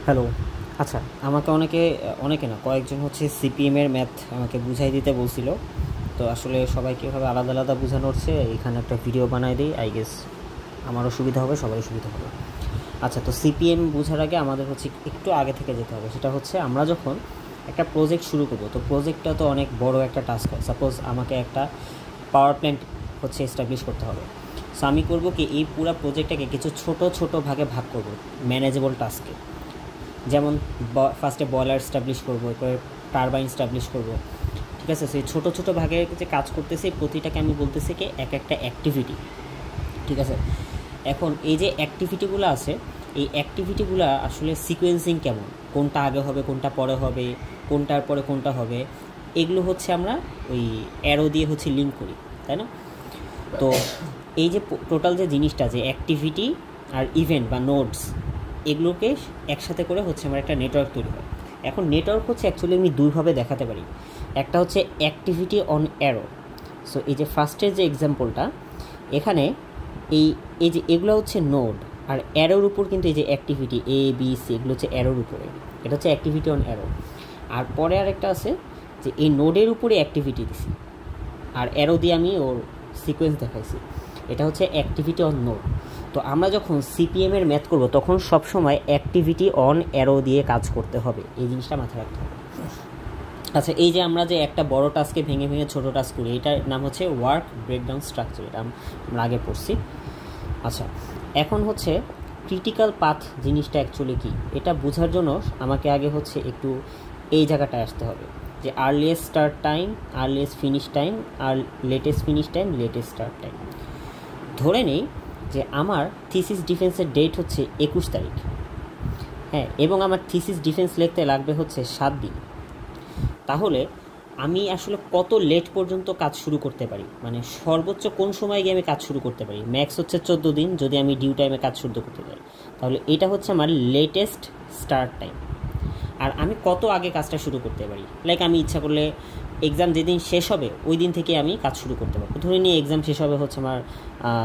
Hello. আচ্ছা, আমাকে অনেকে না কয়েকজন হচ্ছে সিপিএমের ম্যাথ আমাকে বুঝাই দিতে বলছিল। তো আসলে সবাইকে এভাবে আলাদা আলাদা বোঝানো হচ্ছে, এখানে একটা ভিডিও বানাই দিই, আই গেস আমারও সুবিধা হবে, সবারই সুবিধা হবে। আচ্ছা, তো সিপিএম বোঝার আগে আমাদের হচ্ছে একটু আগে থেকে যেতে হবে। সেটা হচ্ছে আমরা যখন একটা প্রজেক্ট শুরু করবো, তো প্রজেক্টটা তো অনেক বড় একটা টাস্ক হয়। সাপোজ আমাকে একটা পাওয়ার প্ল্যান্ট হচ্ছে এস্টাবলিশ করতে হবে। সো আমি করবো কি, এই পুরো প্রজেক্টটাকে কিছু ছোট ছোট ভাগে ভাগ করব ম্যানেজেবল টাস্কে। যেমন ফার্স্টে বয়লার স্টাবলিশ করবো, এরপরে টারবাইন স্টাবলিশ করবো, ঠিক আছে। সেই ছোটো ছোটো ভাগে যে কাজ করতেছি, প্রতিটাকে আমি বলতেছি কি এক একটা অ্যাক্টিভিটি, ঠিক আছে। এখন এই যে অ্যাক্টিভিটিগুলো আছে, এই অ্যাক্টিভিটিগুলো আসলে সিকোয়েন্সিং কেমন, কোনটা আগে হবে কোনটা পরে হবে, কোনটার পরে কোনটা হবে, এগুলো হচ্ছে আমরা ওই অ্যারো দিয়ে হচ্ছে লিঙ্ক করি, তাই না? তো এই যে টোটাল যে জিনিসটা, যে অ্যাক্টিভিটি আর ইভেন্ট বা নোডস, এগুলোকে একসাথে করে হচ্ছে আমার একটা নেটওয়ার্ক তৈরি হয়। এখন নেটওয়ার্ক হচ্ছে অ্যাকচুয়ালি আমি দুইভাবে দেখাতে পারি। একটা হচ্ছে অ্যাক্টিভিটি অন অ্যারো। সো এই যে ফার্স্টের যে এক্সাম্পলটা, এখানে এই এই যে এগুলো হচ্ছে নোড, আর অ্যারোর উপর কিন্তু এই যে অ্যাক্টিভিটি এ বি সি, এগুলো হচ্ছে অ্যারোর উপরে, এটা হচ্ছে অ্যাক্টিভিটি অন অ্যারো। আর পরে আরেকটা আছে যে এই নোডের উপরে অ্যাক্টিভিটি দিছি, আর অ্যারো দিয়ে আমি ওর সিকোয়েন্স দেখাইছি, এটা হচ্ছে অ্যাক্টিভিটি অন নোড। তো আমরা যখন সিপিএমের ম্যাথ করব, তখন সবসময় অ্যাক্টিভিটি অন অ্যারো দিয়ে কাজ করতে হবে, এই জিনিসটা মাথায় রাখতে হবে। আচ্ছা, এই যে আমরা যে একটা বড় টাস্কে ভেঙে ভেঙে ছোটো টাস্ক করি, এটার নাম হচ্ছে ওয়ার্ক ব্রেকডাউন স্ট্রাকচার, এটা আমরা আগে পড়ছি। আচ্ছা, এখন হচ্ছে ক্রিটিক্যাল পাথ জিনিসটা অ্যাকচুয়ালি কী, এটা বোঝার জন্য আমাকে আগে হচ্ছে একটু এই জায়গাটায় আসতে হবে, যে earliest start time, earliest finish time, আর latest finish time, latest start time. ধরে নেই যে আমার থিসিস ডিফেন্সের ডেট হচ্ছে 21 তারিখ, হ্যাঁ, এবং আমার থিসিস ডিফেন্স লিখতে লাগবে হচ্ছে 7 দিন। তাহলে আমি আসলে কত লেট পর্যন্ত কাজ শুরু করতে পারি, মানে সর্বোচ্চ কোন সময় গিয়ে আমি কাজ শুরু করতে পারি? ম্যাক্স হচ্ছে 14 দিন, যদি আমি ডিউ টাইমে কাজ শুরু করতে চাই। তাহলে এটা হচ্ছে আমার লেটেস্ট স্টার্ট টাইম। আর আমি কত আগে কাজটা শুরু করতে পারি, লাইক আমি ইচ্ছা করলে এক্সাম যেদিন শেষ হবে ওই দিন থেকে আমি কাজ শুরু করতে পারবো। ধরে নিয়ে এক্সাম শেষ হবে হচ্ছে আমার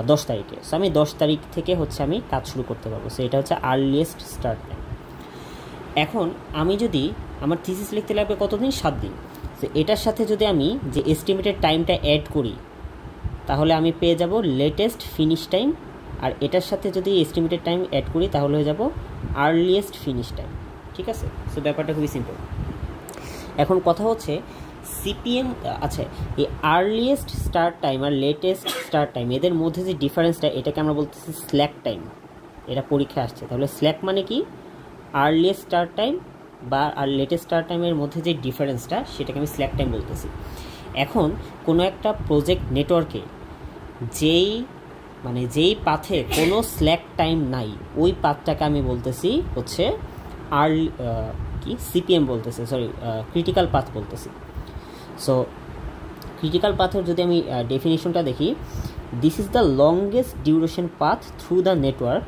10 তারিখে, সো আমি 10 তারিখ থেকে হচ্ছে আমি কাজ শুরু করতে পারবো। সো এটা হচ্ছে আর্লিয়েস্ট স্টার্ট টাইম। এখন আমি যদি আমার থিসিস লিখতে লাগবে কতদিন? 7 দিন। তো এটার সাথে যদি আমি যে এস্টিমেটেড টাইমটা অ্যাড করি, তাহলে আমি পেয়ে যাব লেটেস্ট ফিনিশ টাইম। আর এটার সাথে যদি এস্টিমেটেড টাইম অ্যাড করি, তাহলে হয়ে যাব আর্লিয়েস্ট ফিনিশ টাইম, ঠিক আছে। সো ব্যাপারটা খুবই সিম্পল। এখন কথা হচ্ছে সিপিএম, আচ্ছা, এই আর্লিয়েস্ট স্টার্ট টাইম আর লেটেস্ট স্টার্ট টাইম, এদের মধ্যে যে ডিফারেন্সটা, এটাকে আমরা বলতেছি স্ল্যাক টাইম। এটা পরীক্ষা আসছে। তাহলে স্ল্যাক মানে কি? আর্লিয়েস্ট স্টার্ট টাইম বা আর লেটেস্ট স্টার্ট টাইমের মধ্যে যে ডিফারেন্সটা, সেটাকে আমি স্ল্যাক টাইম বলতেছি। এখন কোনো একটা প্রজেক্ট নেটওয়ার্কে যেই পাথে কোনো স্ল্যাক টাইম নাই, ওই পাথটাকে আমি বলতেছি হচ্ছে সিপিএম বলতেছে, ক্রিটিক্যাল পাথ বলতেছি। সো ক্রিটিক্যাল পাথের যদি আমি ডেফিনিশনটা দেখি, this is the longest duration path through the network,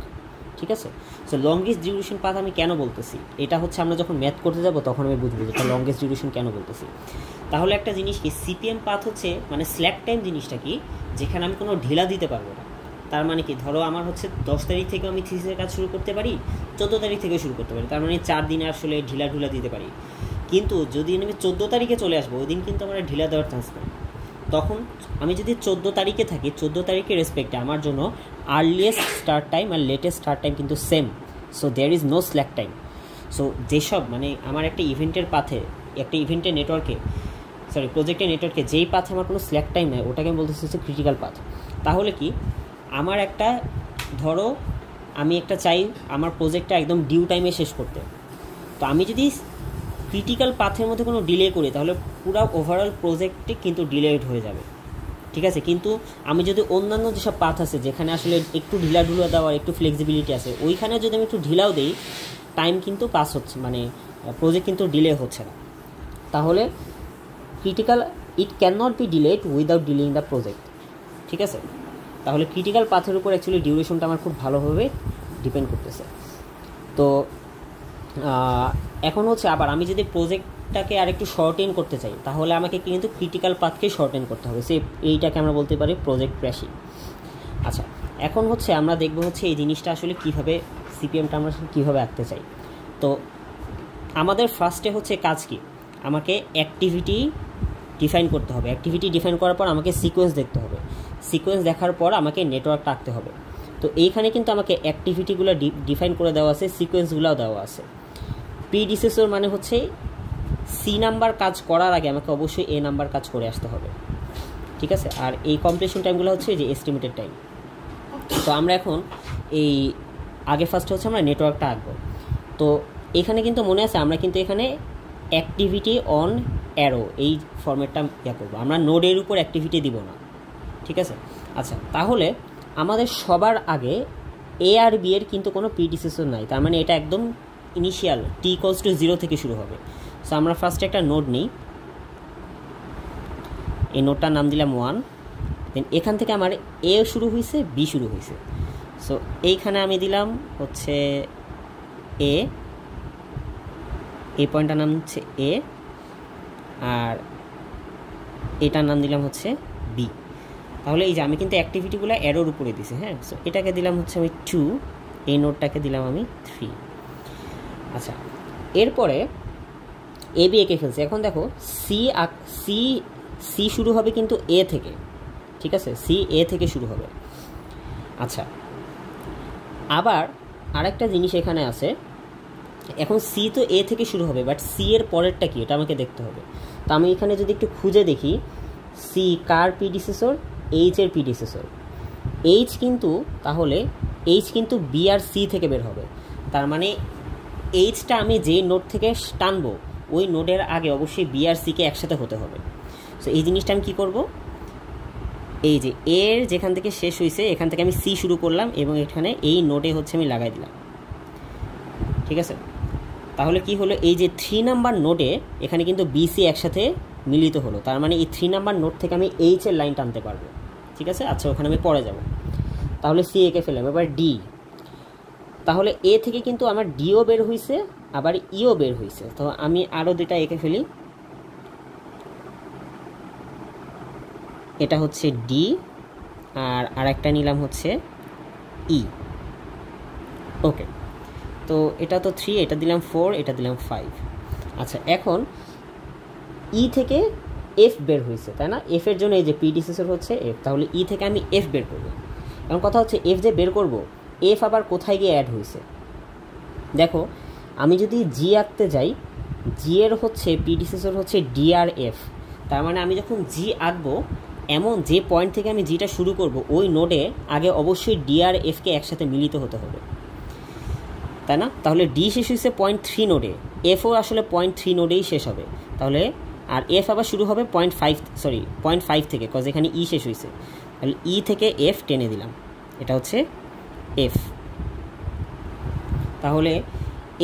ঠিক আছে। সো লংগেস্ট ডিউরেশন পাথ আমি কেন বলতেছি, এটা হচ্ছে আমরা যখন ম্যাথ করতে যাব তখন আমি বুঝবো যে এটা লংগেস্ট ডিউরেশন কেন বলতেছি। তাহলে একটা জিনিস কি, সিপিএম পাথ হচ্ছে মানে স্ল্যাক টাইম জিনিসটা কি, যেখানে আমি কোনো ঢিলা দিতে পারবো না। তার মানে কি, ধরো আমার হচ্ছে 10 তারিখ থেকে আমি থিসিসের কাজ শুরু করতে পারি, 14 তারিখ থেকে শুরু করতে পারি, তার মানে 4 দিনে আসলে ঢিলা দিতে পারি। কিন্তু যদি আমি 14 তারিখে চলে আসবো, ওই দিন কিন্তু আমার ঢিলা দেওয়ার চান্স নেই। তখন আমি যদি 14 তারিখে থাকি, 14 তারিখের রেসপেক্টে আমার জন্য আর্লিয়েস্ট স্টার্ট টাইম আর লেটেস্ট স্টার্ট টাইম কিন্তু same. So there is no slack time. So যেসব মানে আমার একটা ইভেন্টের পাথে, একটা ইভেন্টের নেটওয়ার্কে, প্রজেক্টের নেটওয়ার্কে যেই পাথে আমার কোনো স্ল্যাক টাইম নেই, ওটাকে আমি বলতেছি হচ্ছে ক্রিটিক্যাল পাথ। তাহলে কি, আমার একটা, ধরো আমি একটা চাই আমার প্রজেক্টটা একদম ডিউ টাইমে শেষ করতে, তো আমি যদি ক্রিটিক্যাল পাথের মধ্যে কোনো ডিলে করি, তাহলে পুরো ওভারঅল প্রজেক্টে কিন্তু ডিলেড হয়ে যাবে, ঠিক আছে। কিন্তু আমি যদি অন্যান্য যেসব পাথ আছে, যেখানে আসলে একটু ঢিলা দেওয়ার একটু ফ্লেক্সিবিলিটি আছে, ওইখানে যদি আমি একটু ঢিলাও দিই, টাইম কিন্তু পাস হচ্ছে, মানে প্রজেক্ট কিন্তু ডিলে হচ্ছে না। তাহলে critical, it can not be delayed without delaying the project, ঠিক আছে। তাহলে ক্রিটিক্যাল পাথের উপর অ্যাকচুয়ালি ডিউরেশনটা আমার খুব ভালোভাবে ডিপেন্ড করতেছে। তো এখন হচ্ছে আবার আমি যদি প্রজেক্টটাকে আরেকটু শর্টেন করতে চাই, তাহলে আমাকে কিন্তু ক্রিটিক্যাল পাথকে শর্টেন করতে হবে। এইটাকে আমরা বলতে পারি প্রজেক্ট ক্র্যাশিং। আচ্ছা, এখন হচ্ছে আমরা দেখব হচ্ছে এই জিনিসটা আসলে কীভাবে সিপিএম ট্রানভার্সন কীভাবে আঁকতে চাই। তো আমাদের ফার্স্টে হচ্ছে কাজ কি, আমাকে অ্যাক্টিভিটি ডিফাইন করতে হবে। অ্যাক্টিভিটি ডিফাইন করার পর আমাকে সিকোয়েন্স দেখতে হবে। সিকোয়েন্স দেখার পর আমাকে নেটওয়ার্কটা আঁকতে হবে। তো এইখানে কিন্তু আমাকে অ্যাক্টিভিটিগুলো ডিফাইন করে দেওয়া আছে, সিকোয়েন্সগুলোও দেওয়া আছে। প্রিডিসেসর মানে হচ্ছে সি নাম্বার কাজ করার আগে আমাকে অবশ্যই এ নাম্বার কাজ করে আসতে হবে, ঠিক আছে। আর এই কমপ্লিশন টাইমগুলো হচ্ছে যে এস্টিমেটেড টাইম। তো আমরা এখন এই আগে ফার্স্টে হচ্ছে আমরা নেটওয়ার্কটা আঁকবো। তো এখানে কিন্তু মনে আছে আমরা কিন্তু এখানে অ্যাক্টিভিটি অন অ্যারো এই ফরম্যাটটা করবো, আমরা নোডের উপর অ্যাক্টিভিটি দিব না, ঠিক আছে। আচ্ছা, তাহলে আমাদের সবার আগে এ আর বি এর কিন্তু কোনো প্রিডিসেসর নাই, তার মানে এটা একদম ইনিশিয়াল t=0 থেকে শুরু হবে। সো আমরা ফার্স্টে একটা নোড নিই, এই নোডটার নাম দিলাম 1। দেন এখান থেকে আমার এ শুরু হয়েছে, বি শুরু হয়েছে। সো এইখানে আমি দিলাম হচ্ছে এ, এই পয়েন্টটার নাম হচ্ছে এ, আর এটার নাম দিলাম হচ্ছে বি। তাহলে এই যে আমি কিন্তু অ্যাক্টিভিটিগুলো অ্যারোর উপরে দিছি, হ্যাঁ। সো এটাকে দিলাম হচ্ছে আমি 2, এই নোটটাকে দিলাম আমি 3। আচ্ছা, এরপরে এ বি এঁকে ফেলছি। এখন দেখো সি শুরু হবে কিন্তু এ থেকে, ঠিক আছে, সি এ থেকে শুরু হবে। আচ্ছা, আবার আরেকটা জিনিস এখানে আছে, এখন সি তো এ থেকে শুরু হবে, বাট সি এর পরেরটা কি এটা আমাকে দেখতে হবে। তো আমি এখানে যদি একটু খুঁজে দেখি, সি কার প্রিডিসেসর, এইচ এর প্রিডিসেসর। এইচ কিন্তু তাহলে এইচ কিন্তু বি আর সি থেকে বের হবে, তার মানে এইচটা আমি যে নোড থেকে টানবো ওই নোডের আগে অবশ্যই বি আর সিকে একসাথে হতে হবে। সো এই জিনিসটা আমি কী করব, এই যে এর যেখান থেকে শেষ হয়েছে এখান থেকে আমি সি শুরু করলাম এবং এখানে এই নোডে হচ্ছে আমি লাগাই দিলাম, ঠিক আছে। তাহলে কি হলো, এই যে 3 নাম্বার নোডে এখানে কিন্তু বিসি একসাথে মিলিত হলো, তার মানে এই 3 নাম্বার নোড থেকে আমি এইচ এর লাইন টানতে পারবো, ঠিক আছে। আচ্ছা, ওখানে আমি পরে যাব। তাহলে সি একে ফেললাম, এবার ডি। তাহলে এ থেকে কিন্তু আমার ডিও বের হয়েছে, আবার ইও বের হয়েছে। তো আমি আরও দুটা এঁকে ফেলি, এটা হচ্ছে ডি আর আরেকটা নিলাম হচ্ছে ই। ওকে, তো এটা তো 3, এটা দিলাম 4, এটা দিলাম 5। আচ্ছা, এখন ই থেকে এফ বের হয়েছে, তাই না। এফ এর জন্য এই যে প্রিডিসেসর হচ্ছে এফ, তাহলে ই থেকে আমি এফ বের করব। এখন কথা হচ্ছে এফ যে বের করব, এফ আবার কোথায় গিয়ে অ্যাড হয়েছে। দেখো, আমি যদি জি আঁকতে যাই, জি এর হচ্ছে প্রিডিসেসর হচ্ছে ডি আর এফ, তার মানে আমি যখন জি আঁকবো এমন যে পয়েন্ট থেকে আমি জিটা শুরু করব ওই নোডে আগে অবশ্যই ডি আর এফকে একসাথে মিলিত হতে হবে, তাই না। তাহলে ডি শেষ হয়েছে 0.3 নোডে, এফও আসলে 0.3 নোডেই শেষ হবে। তাহলে আর এফ আবার শুরু হবে 0.5 থেকে, কজ এখানে ই শেষ হয়েছে। তাহলে ই থেকে এফ টেনে দিলাম, এটা হচ্ছে এফ। তাহলে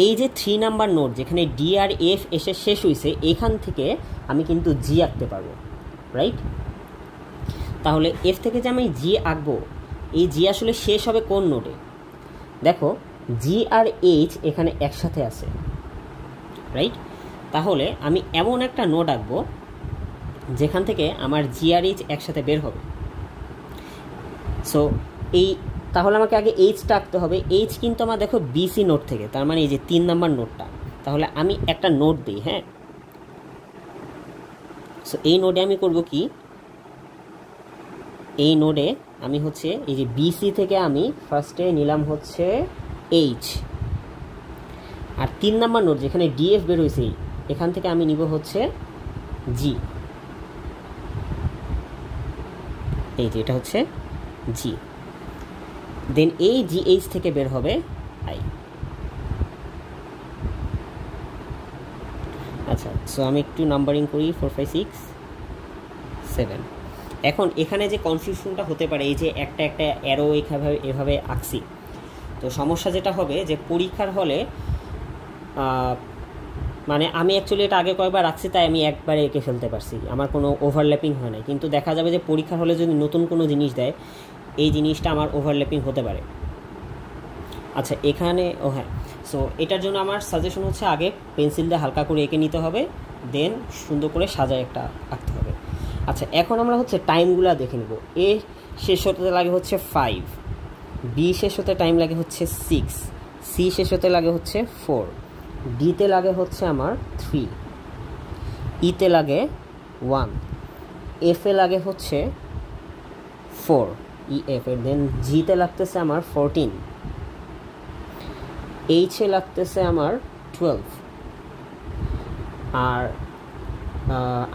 এই যে 3 নাম্বার নোড যেখানে ডি আর এফ এসে শেষ হয়েছে, এখান থেকে আমি কিন্তু জি আঁকতে পারবো, রাইট। তাহলে এফ থেকে যে আমি জি আঁকবো, এই জি আসলে শেষ হবে কোন নোডে। দেখো, জি আর এইচ এখানে একসাথে আছে, রাইট। তাহলে আমি এমন একটা নোড আঁকবো যেখান থেকে আমার জি আর এইচ একসাথে বের হবে। সো এই তাহলে আমাকে আগে এইচটা আঁকতে হবে। এইচ কিন্তু আমার দেখো বিসি নোড থেকে, তার মানে এই যে 3 নাম্বার নোডটা। তাহলে আমি একটা নোড দিই, হ্যাঁ। সো এই নোডে আমি করব কি, এই নোডে আমি হচ্ছে এই যে বিসি থেকে আমি ফার্স্টে নিলাম হচ্ছে এইচ, আর 3 নাম্বার নোড যেখানে ডিএফ বের হয়েছে এখান থেকে আমি নিব হচ্ছে জি, এই যে এটা হচ্ছে জি। দেন এই জিএইচ থেকে বের হবে আই। আচ্ছা, সো আমি একটু নাম্বারিং করি 4 5 6 7। এখন এখানে যে কনফিউশনটা হতে পারে, এই যে একটা একটা অ্যারো এভাবে আঁকছি, তো সমস্যা যেটা হবে যে পরীক্ষার হলে মানে আমি অ্যাকচুয়ালি এটা আগে কয়েকবার রাখছি, তাই আমি একবারে এঁকে ফেলতে পারছি, আমার কোনো ওভারল্যাপিং হয় না। কিন্তু দেখা যাবে যে পরীক্ষার হলে যদি নতুন কোনো জিনিস দেয়, এই জিনিসটা আমার ওভারল্যাপিং হতে পারে। আচ্ছা, এখানে হ্যাঁ, সো এটার জন্য আমার সাজেশন হচ্ছে আগে পেন্সিল দিয়ে হালকা করে এঁকে নিতে হবে, দেন সুন্দর করে সাজায় একটা আঁকতে হবে। আচ্ছা, এখন আমরা হচ্ছে টাইমগুলো দেখে নেব। এ শেষ হতে লাগে হচ্ছে 5, বি শেষ হতে টাইম লাগে হচ্ছে 6, সি শেষ হতে লাগে হচ্ছে 4, ডিতে লাগে হচ্ছে আমার 3, ইতে লাগে 1, এফে লাগে হচ্ছে 4, ই এফ এর। দেন জিতে লাগতেছে আমার 14, এইচে লাগতেছে আমার 12, আর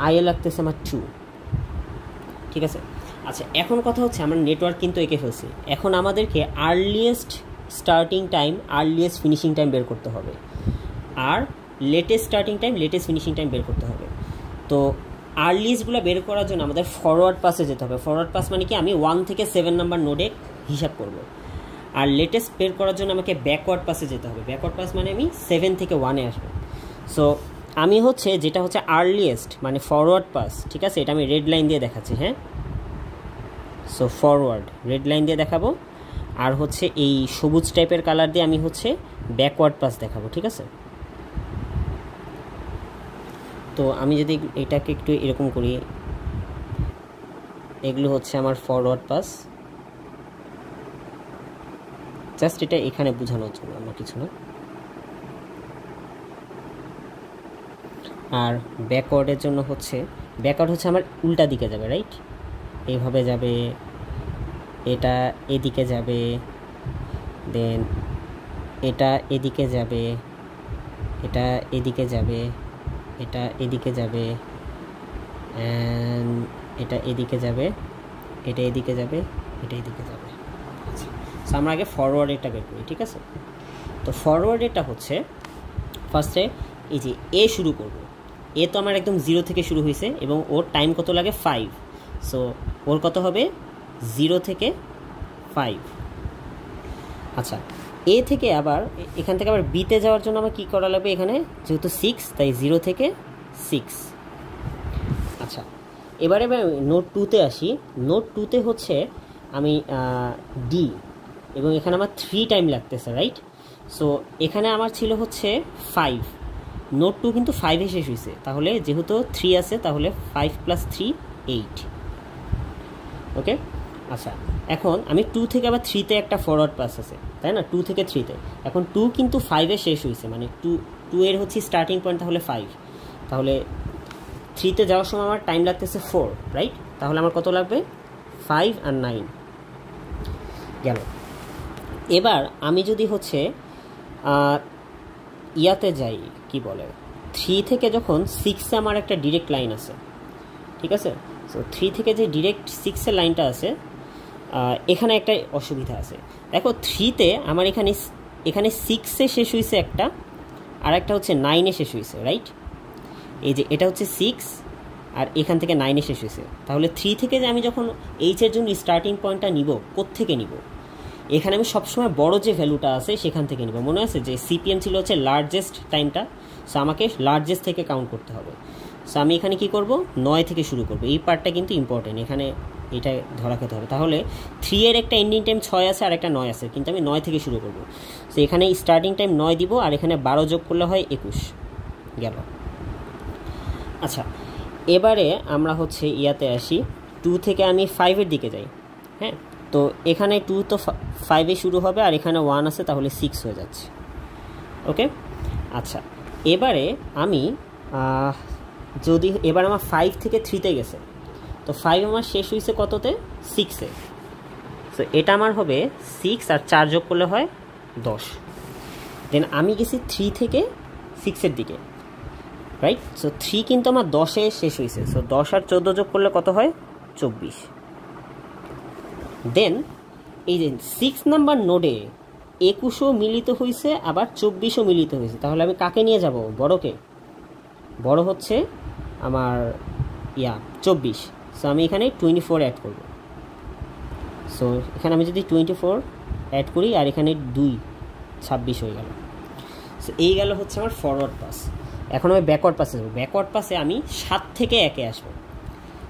আইয়ে লাগতেছে আমার 2। ঠিক আছে। আচ্ছা, এখন কথা হচ্ছে আমরা নেটওয়ার্ক কিন্তু এঁকে ফেলছি। এখন আমাদেরকে earliest starting time, earliest finishing time বের করতে হবে, আর latest starting time, latest finishing time বের করতে হবে। তো আর্লিয়েস্টগুলো বের করার জন্য আমাদের ফরওয়ার্ড পাসে যেতে হবে। ফরওয়ার্ড পাস মানে কি, আমি 1 থেকে 7 নাম্বার নোডে হিসাব করব। আর লেটেস্ট বের করার জন্য আমাকে ব্যাকওয়ার্ড পাসে যেতে হবে। ব্যাকওয়ার্ড পাস মানে আমি 7 থেকে 1-এ আসবো। সো আমি হচ্ছে যেটা হচ্ছে আর্লিয়েস্ট মানে ফরওয়ার্ড পাস, ঠিক আছে, এটা আমি রেড লাইন দিয়ে দেখাচ্ছি। হ্যাঁ, সো ফরওয়ার্ড রেড লাইন দিয়ে দেখাবো, আর হচ্ছে এই সবুজ টাইপের কালার দিয়ে আমি হচ্ছে ব্যাকওয়ার্ড পাস দেখাবো। ঠিক আছে। তো আমি যদি এটাকে একটু এরকম করি, এগুলো হচ্ছে আমার ফরওয়ার্ড পাস, জাস্ট এটা এখানে বোঝানোর জন্য, আমার কিছু না। আর ব্যাকওয়ার্ডের জন্য হচ্ছে, ব্যাকওয়ার্ড হচ্ছে আমার উল্টা দিকে যাবে, রাইট, এইভাবে যাবে, এটা এদিকে যাবে, দেন এটা এদিকে যাবে, এটা এদিকে যাবে, এটা এদিকে যাবে, অ্যান্ড এটা এদিকে যাবে, এটা এদিকে যাবে, এটা এদিকে যাবে। আচ্ছা, সো আমরা আগে ফরওয়ার্ডেরটা বের করি। ঠিক আছে। তো ফরওয়ার্ডেরটা হচ্ছে ফার্স্টে এই যে এ শুরু করব। এ তো আমার একদম 0 থেকে শুরু হয়েছে এবং ওর টাইম কত লাগে 5। সো ওর কত হবে 0 থেকে 5। আচ্ছা, এ থেকে আবার এখান থেকে আবার বিতে যাওয়ার জন্য আমার কী করা লাগবে, এখানে যেহেতু 6 তাই 0 থেকে 6। আচ্ছা, এবারে নোট 2-তে আসি। নোট 2-তে হচ্ছে আমি ডি, এবং এখানে আমার 3 টাইম লাগতেছে, রাইট। সো এখানে আমার ছিল হচ্ছে 5, নোট 2 কিন্তু 5-এ শেষ হয়েছে, তাহলে যেহেতু 3 আছে তাহলে 5 + 3 8। ওকে। আচ্ছা, এখন আমি 2 থেকে আবার 3-তে একটা ফরওয়ার্ড পাস আছে, তাই না, 2 থেকে 3-তে। এখন 2 কিন্তু 5-এ শেষ হয়েছে, মানে 2 এর হচ্ছে স্টার্টিং পয়েন্ট তাহলে 5, তাহলে 3-তে যাওয়ার সময় আমার টাইম লাগতেছে 4, রাইট। তাহলে আমার কত লাগবে 5 আর 9 গেল। এবার আমি যদি হচ্ছে ইয়াতে যাই, কি বলে, 3 থেকে যখন 6-এ আমার একটা ডিরেক্ট লাইন আছে, ঠিক আছে। সো 3 থেকে যে ডিরেক্ট 6-এর লাইনটা আছে, এখানে একটা অসুবিধা আছে। দেখো 3-তে আমার এখানে 6-এ শেষ হয়েছে একটা, আর একটা হচ্ছে 9-এ শেষ হয়েছে, রাইট। এই যে এটা হচ্ছে 6 আর এখান থেকে 9-এ শেষ হয়েছে। তাহলে 3 থেকে যে আমি যখন এইচের জন্য স্টার্টিং পয়েন্টটা নিব, কোত্থেকে নিব, এখানে আমি সবসময় বড় যে ভ্যালুটা আছে সেখান থেকে নিব। মনে আছে যে সিপিএম ছিল হচ্ছে লার্জেস্ট টাইমটা, সো আমাকে লার্জেস্ট থেকে কাউন্ট করতে হবে। সো আমি এখানে কি করব, 9 থেকে শুরু করব। এই পার্টটা কিন্তু ইম্পর্টেন্ট, এখানে এটা ধরা খেতে হবে। তাহলে 3 এর একটা এন্ডিং টাইম 6 আছে আর একটা 9 আছে, কিন্তু আমি 9 থেকে শুরু করব। সো এখানে স্টার্টিং টাইম 9 দিব, আর এখানে 12 যোগ করলে হয় 21 গেল। আচ্ছা, এবারে আমরা হচ্ছে ইয়াতে আসি। 2 থেকে আমি 5-এর দিকে যাই। হ্যাঁ, তো এখানে 2 তো 5-এ শুরু হবে, আর এখানে 1 আছে, তাহলে 6 হয়ে যাচ্ছে। ওকে। আচ্ছা, এবারে আমি যদি এবার আমার 5 থেকে 3-তে গেছে, তো 5 আমার শেষ হয়েছে কততে, 6-এ। সো এটা আমার হবে 6 আর 4 যোগ করলে হয় 10। দেন আমি গেছি 3 থেকে 6-এর দিকে, রাইট। সো 3 কিন্তু আমার 10-এ শেষ হয়েছে। সো 10 আর 14 যোগ করলে কত হয়, 24। দেন এই যে 6 নাম্বার নোডে 21ও মিলিত হয়েছে, আবার 24ও মিলিত হয়েছে। তাহলে আমি কাকে নিয়ে যাব, বড়কে। বড় হচ্ছে আমার 24। সো আমি এখানে 24 অ্যাড করব। সো এখানে আমি যদি 24 অ্যাড করি, আর এখানে 2, 26 হয়ে গেল। সো এই গেল হচ্ছে আমার ফরওয়ার্ড পাস। এখন আমি ব্যাকওয়ার্ড পাসে যাবো। ব্যাকওয়ার্ড পাসে আমি 7 থেকে 1-এ আসবো।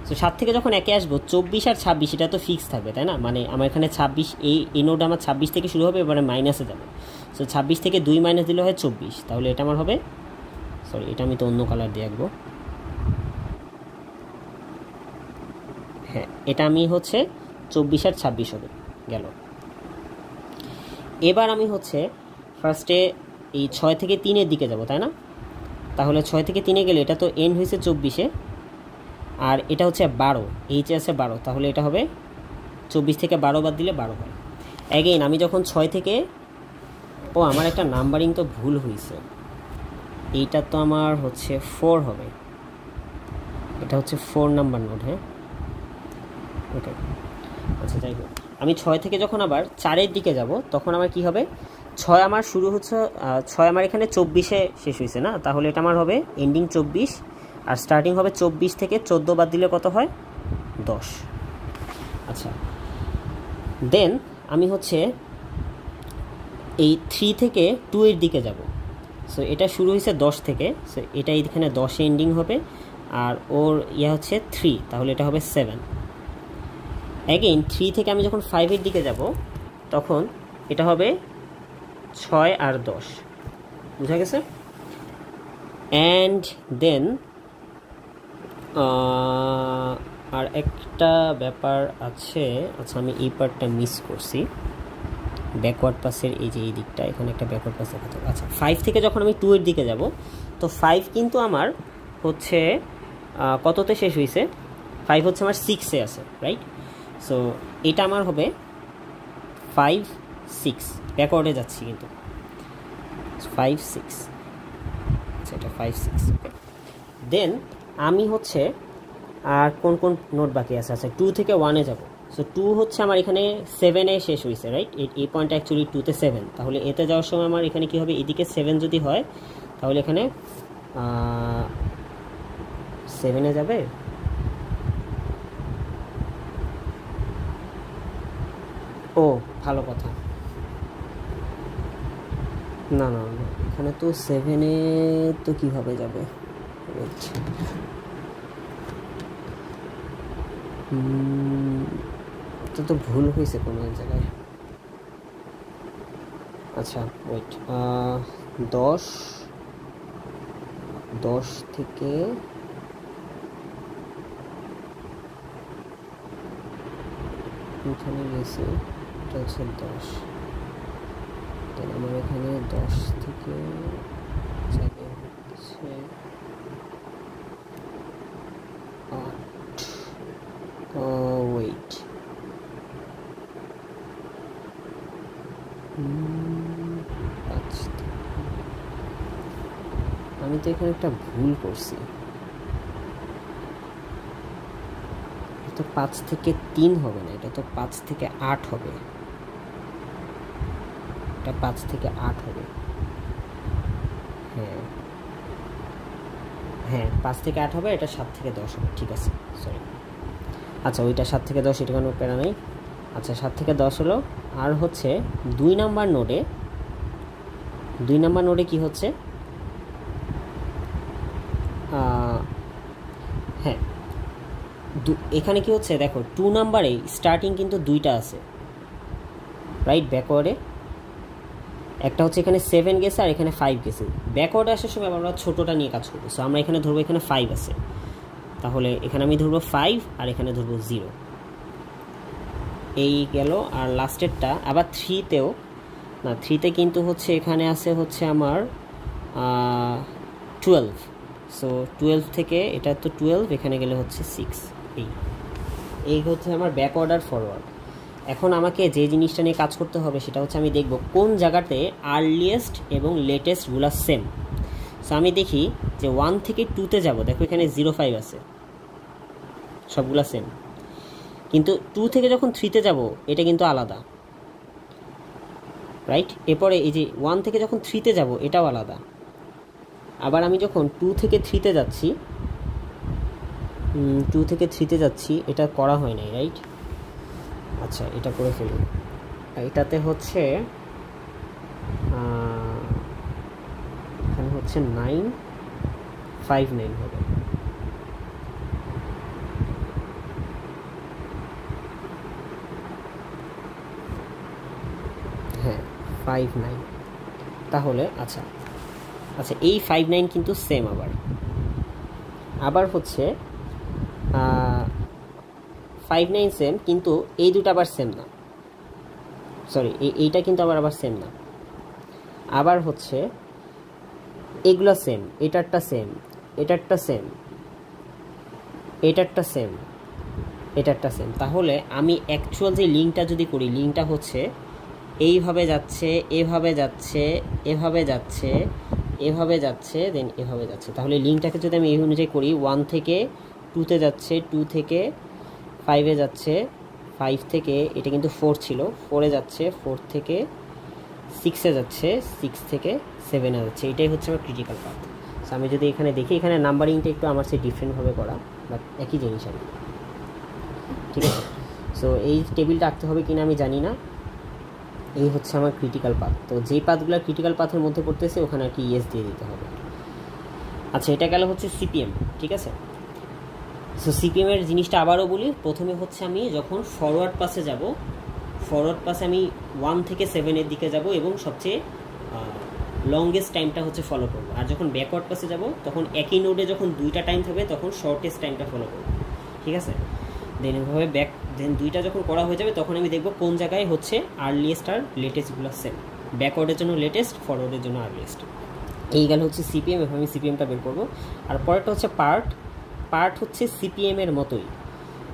সো 7 থেকে যখন 1-এ আসবো, 24 আর 26 এটা তো ফিক্স থাকবে, তাই না। মানে আমার এখানে 26, এই নোড আমার 26 থেকে শুরু হবে, এবারে মাইনাসে যাবে। সো 26 থেকে 2 মাইনাস দিলে হয় 24। তাহলে এটা আমার হবে, সরি এটা আমি তো অন্য কালার দিয়ে আঁকবো। হ্যাঁ, এটা আমি হচ্ছে 24 আর 26 হবে গেল। এবার আমি হচ্ছে ফার্স্টে এই 6 থেকে 3-এর দিকে যাব, তাই না? তাহলে 6 থেকে 3-এ গেলে এটা তো এন হয়েছে 24-এ, আর এটা হচ্ছে 12, এইচে আছে 12, তাহলে এটা হবে 24 থেকে 12 বাদ দিলে 12 হয়। অ্যাগেইন আমি যখন 6 থেকে, ও আমার একটা নাম্বারিং তো ভুল হয়েছে, এইটা তো আমার হচ্ছে 4 হবে, এটা হচ্ছে 4 নাম্বার নোড। হ্যাঁ, ওকে, আচ্ছা যাই হোক, আমি 6 থেকে যখন আবার 4-এর দিকে যাব তখন আমার কি হবে, 6 আমার শুরু হচ্ছে, 6 আমার এখানে 24-এ শেষ হয়েছে না, তাহলে এটা আমার হবে এন্ডিং 24, আর স্টার্টিং হবে 24 থেকে 14 বাদ দিলে কত হয়, 10। আচ্ছা, দেন আমি হচ্ছে এই 3 থেকে 2-এর দিকে যাব। সো এটা শুরু হয়েছে 10 থেকে, সো এটা এইখানে 10-এ এন্ডিং হবে, আর ওর হচ্ছে 3, তাহলে এটা হবে 7। অ্যাগেইন 3 থেকে আমি যখন 5-এর দিকে যাব তখন এটা হবে 6 আর 10, বুঝা গেছে? অ্যান্ড দেন আর একটা ব্যাপার আছে, আচ্ছা আমি এই পার্টটা মিস করছি, ব্যাকওয়ার্ড পাসের এই যে এই দিকটা, এখানে একটা ব্যাকওয়ার্ড পাস দেখাতে হবে। আচ্ছা, 5 থেকে যখন আমি 2-এর দিকে যাব, তো 5 কিন্তু আমার হচ্ছে কততে শেষ হয়েছে, 5 হচ্ছে আমার 6-এ আছে, রাইট? সো এটা আমার হবে 5, 6, ব্যাকওয়ার্ডে যাচ্ছি কিন্তু 5, 6, আচ্ছা এটা 5, 6। দেন আমি হচ্ছে আর কোন কোন নোট বাকি আছে, আচ্ছা 2 থেকে 1-এ যাব। সো 2 হচ্ছে আমার এখানে 7-এ শেষ হয়েছে, রাইট? এই পয়েন্টটা অ্যাকচুয়ালি 2-তে 7, তাহলে এতে যাওয়ার সময় আমার এখানে কি হবে, এদিকে 7 যদি হয় তাহলে এখানে 7-এ যাবে, ও ভালো কথা, না না না, এখানে তো 7-এ তো কীভাবে যাবে, তো ভুল হয়েছে কোনো এক জায়গায়। আচ্ছা ওয়েট, 10 থেকে এখানে গেছে, এটা হচ্ছে 10, তাহলে আমার এখানে 10 থেকে যাবে হচ্ছে 8, ওয়েট, আমি তো এখানে একটা ভুল করছি, এটা 5 থেকে 3 হবে না, এটা তো 5 থেকে 8 হবে, এটা 5 থেকে 8 হবে, হ্যাঁ হ্যাঁ 5 থেকে 8 হবে, এটা 7 থেকে 10 হবে, ঠিক আছে সরি। আচ্ছা ওইটা 7 থেকে 10, এটা কোনো প্যারা নেই। আচ্ছা 7 থেকে 10 হলো, আর হচ্ছে 2 নাম্বার নোডে কি হচ্ছে, হ্যাঁ এখানে কি হচ্ছে দেখো, 2 নাম্বারে স্টার্টিং কিন্তু 2টা আছে, রাইট? ব্যাকওয়ার্ডে একটা হচ্ছে এখানে 7 গেছে আর এখানে 5 গেছে, ব্যাকওয়ার্ডে আসার সময় আমরা ছোটোটা নিয়ে কাজ করবো। সো আমরা এখানে ধরবো এখানে 5 আছে, তাহলে এখানে আমি ধরবো 5 আর এখানে ধরবো 0, এই গেল। আর লাস্টেরটা আবার 3-তেও না, 3-তে কিন্তু হচ্ছে এখানে আছে হচ্ছে আমার 12, সো 12 থেকে এটা তো 12, এখানে গেলে হচ্ছে 6, এই হচ্ছে আমার ব্যাকওয়ার্ড আর ফরওয়ার্ড। এখন আমাকে যে জিনিসটা নিয়ে কাজ করতে হবে সেটা হচ্ছে আমি দেখব কোন জায়গাতে আর্লিয়েস্ট এবং লেটেস্টগুলো সেম। সো আমি দেখি যে 1 থেকে 2-তে যাব, দেখো এখানে 05 আছে, সবগুলা সেম, কিন্তু 2 থেকে যখন 3-তে যাব এটা কিন্তু আলাদা, রাইট? এরপরে এই যে 1 থেকে যখন 3-তে যাব এটাও আলাদা, আবার আমি যখন 2 থেকে 3-তে যাচ্ছি, 2 থেকে 3-তে যাচ্ছি, এটা করা হয় নাই, রাইট? আচ্ছা এটা করে ফেলুন, এটাতে হচ্ছে এখানে হচ্ছে 959 হবে, হ্যাঁ 59, তাহলে আচ্ছা আচ্ছা এই 59 কিন্তু সেম, আবার হচ্ছে 59 সেম, কিন্তু এই দুটো আবার সেম না, সরি এইটা কিন্তু আবার সেম না। আবার হচ্ছে এগুলো সেম, এটারটা সেম, এটারটা সেম, এটারটা সেম, এটারটা সেম। তাহলে আমি অ্যাকচুয়াল যে লিঙ্কটা যদি করি, লিঙ্কটা হচ্ছে এইভাবে যাচ্ছে, এভাবে যাচ্ছে, এভাবে যাচ্ছে, এভাবে যাচ্ছে, দেন এভাবে যাচ্ছে। তাহলে লিঙ্কটাকে যদি আমি এই অনুযায়ী করি, 1 থেকে 2-তে যাচ্ছে, 2 থেকে 5-এ যাচ্ছে, 5 থেকে এটা কিন্তু 4 ছিল, 4-এ যাচ্ছে, 4 থেকে 6-এ যাচ্ছে, 6 থেকে 7-এ যাচ্ছে। এটাই হচ্ছে আমার ক্রিটিক্যাল পাথ। সো আমি যদি এখানে দেখি, এখানে নাম্বারিংটা একটু আমার সে ডিফারেন্টভাবে করা, বাট একই জিনিস আর কি, ঠিক আছে। সো এই টেবিলটা আঁকতে হবে কিনা আমি জানি না। এই হচ্ছে আমার ক্রিটিক্যাল পাথ। তো যেই পাথগুলো ক্রিটিক্যাল পাথের মধ্যে পড়তেছে ওখানে আর কি ইয়েস দিয়ে দিতে হবে। আচ্ছা, এটা গেল হচ্ছে সিপিএম, ঠিক আছে। সো সিপিএমের জিনিসটা আবারও বলি। প্রথমে হচ্ছে আমি যখন ফরওয়ার্ড পাসে যাব, ফরওয়ার্ড পাসে আমি 1 থেকে 7-এর দিকে যাব এবং সবচেয়ে লংগেস্ট টাইমটা হচ্ছে ফলো করবো। আর যখন ব্যাকওয়ার্ড পাসে যাব তখন একই নোডে যখন 2টা টাইম থাকবে তখন শর্টেস্ট টাইমটা ফলো করবো, ঠিক আছে। দেন এভাবে দেন 2টা যখন করা হয়ে যাবে তখন আমি দেখব কোন জায়গায় হচ্ছে আর্লিয়েস্ট আর লেটেস্টগুলো সেম। ব্যাকওয়ার্ডের জন্য লেটেস্ট, ফরওয়ার্ডের জন্য আর্লিয়েস্ট। এই গেল হচ্ছে সিপিএম, এভাবে আমি সিপিএমটা বের করবো। আর পরেরটা হচ্ছে পার্ট। পার্ট হচ্ছে সিপিএমের মতোই,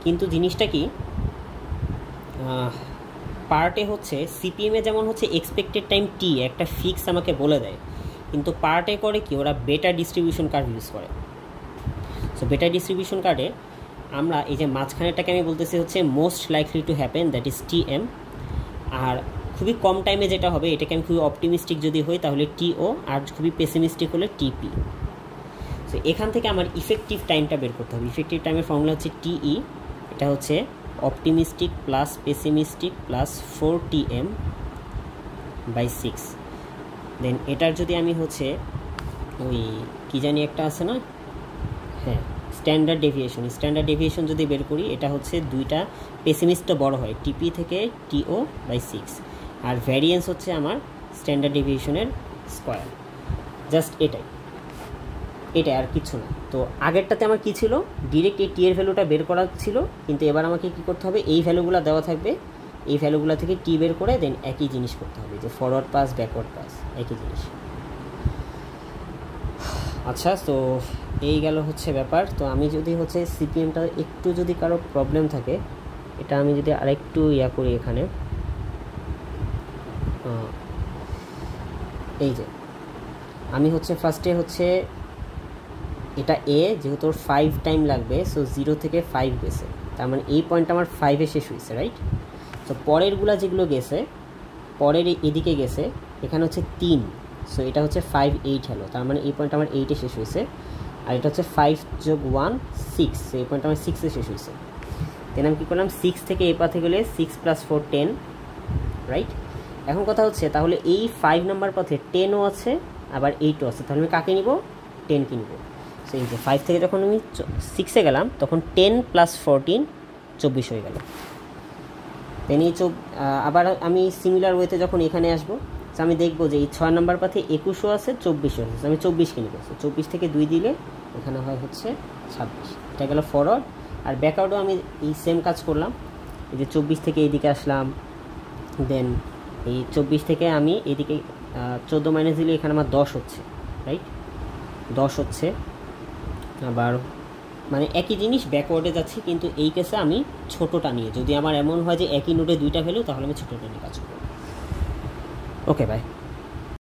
কিন্তু জিনিসটা কি, পার্টে হচ্ছে সিপিএমে যেমন হচ্ছে এক্সপেক্টেড টাইম টি একটা ফিক্স আমাকে বলে দেয়, কিন্তু পার্টে করে কি, ওরা বেটা ডিস্ট্রিবিউশন কার্ভ ইউজ করে। সো বেটা ডিস্ট্রিবিউশন কার্ডে আমরা এই যে মাঝখানেরটাকে আমি বলতেছি হচ্ছে most likely to happen, that is TM. আর খুবই কম টাইমে যেটা হবে এটাকে আমি খুবই অপটিমিস্টিক যদি হই তাহলে টিও, আর খুবই পেসিমিস্টিক হলে টিপি। সো এখান থেকে আমার ইফেক্টিভ টাইমটা বের করতে হবে। ইফেক্টিভ টাইমের ফর্মুলা হচ্ছে টিই, এটা হচ্ছে optimistic plus pessimistic plus 4TM/6। দেন এটার যদি আমি হচ্ছে ওই কী জানি একটা আছে না, হ্যাঁ, স্ট্যান্ডার্ড ডেভিয়েশন যদি বের করি, এটা হচ্ছে 2টা পেসিমিস্টটা বড় হয়, টিপি থেকে TO/6। আর ভ্যারিয়েন্স হচ্ছে আমার স্ট্যান্ডার্ড ডেভিয়েশনের স্কোয়ার। জাস্ট এটাই আর কিছু না। তো আগেরটাতে আমার কী ছিল, ডিরেক্ট এই টি এর ভ্যালুটা বের করা ছিল, কিন্তু এবার আমাকে কী করতে হবে, এই ভ্যালুগুলো দেওয়া থাকবে, এই ভ্যালুগুলো থেকে টি বের করে দেন একই জিনিস করতে হবে, যে ফরওয়ার্ড পাস ব্যাকওয়ার্ড পাস একই জিনিস। আচ্ছা, তো এই গেল হচ্ছে ব্যাপার। তো আমি যদি হচ্ছে সিপিএমটা একটু যদি কারো প্রবলেম থাকে, এটা আমি যদি আরেকটু করি এখানে, এই যে আমি হচ্ছে ফার্স্টে হচ্ছে এটা এ, যেহেতু 5 টাইম লাগবে, সো 0 থেকে 5 গেছে, তার মানে এই পয়েন্টটা আমার 5-এ শেষ হয়েছে, রাইট। তো পরেরগুলা যেগুলো গেছে, পরের এদিকে গেছে, এখানে হচ্ছে 3, সো এটা হচ্ছে 5, 8 হলো, তার মানে এই পয়েন্ট আমার 8-এ শেষ হয়েছে। আর এটা হচ্ছে 5 + 1 6, সো এই পয়েন্ট আমার 6-এ শেষ হয়েছে। দেন আমি কী করলাম, 6 থেকে এই পাথে গেলে 6 + 4 10, রাইট। এখন কথা হচ্ছে তাহলে এই 5 নাম্বার পথে 10ও আছে আবার 8ও আছে, তাহলে আমি কাকে নিব, 10কে নিব। সো এই যে 5 থেকে যখন আমি 6-এ গেলাম তখন 10 + 14 24 হয়ে গেল। দেন এই আবার আমি সিমিলার ওয়েতে যখন এখানে আসবো, তো আমি দেখবো যে এই 6 নাম্বার পাথে 21ও আছে, 24ও আছে, আমি 24কে নিব। সো 24 থেকে 2 দিলে এখানে হয় হচ্ছে 26। এটা গেল ফরওয়ার্ড। আর ব্যাকওয়ার্ডও আমি এই সেম কাজ করলাম, এই যে 24 থেকে এইদিকে আসলাম, দেন এই 24 থেকে আমি এদিকে 14 মাইনাস দিলে এখানে আমার 10 হচ্ছে, রাইট, 10 হচ্ছে। আবার মানে একই জিনিস ব্যাকওয়ার্ডে যাচ্ছি, কিন্তু এই কেসে আমি ছোটোটা নিয়ে, যদি আমার এমন হয় যে একই নোটে 2টা ভ্যালু, তাহলে আমি ছোটোটা নিয়ে কাজ করব। ওকে, বাই।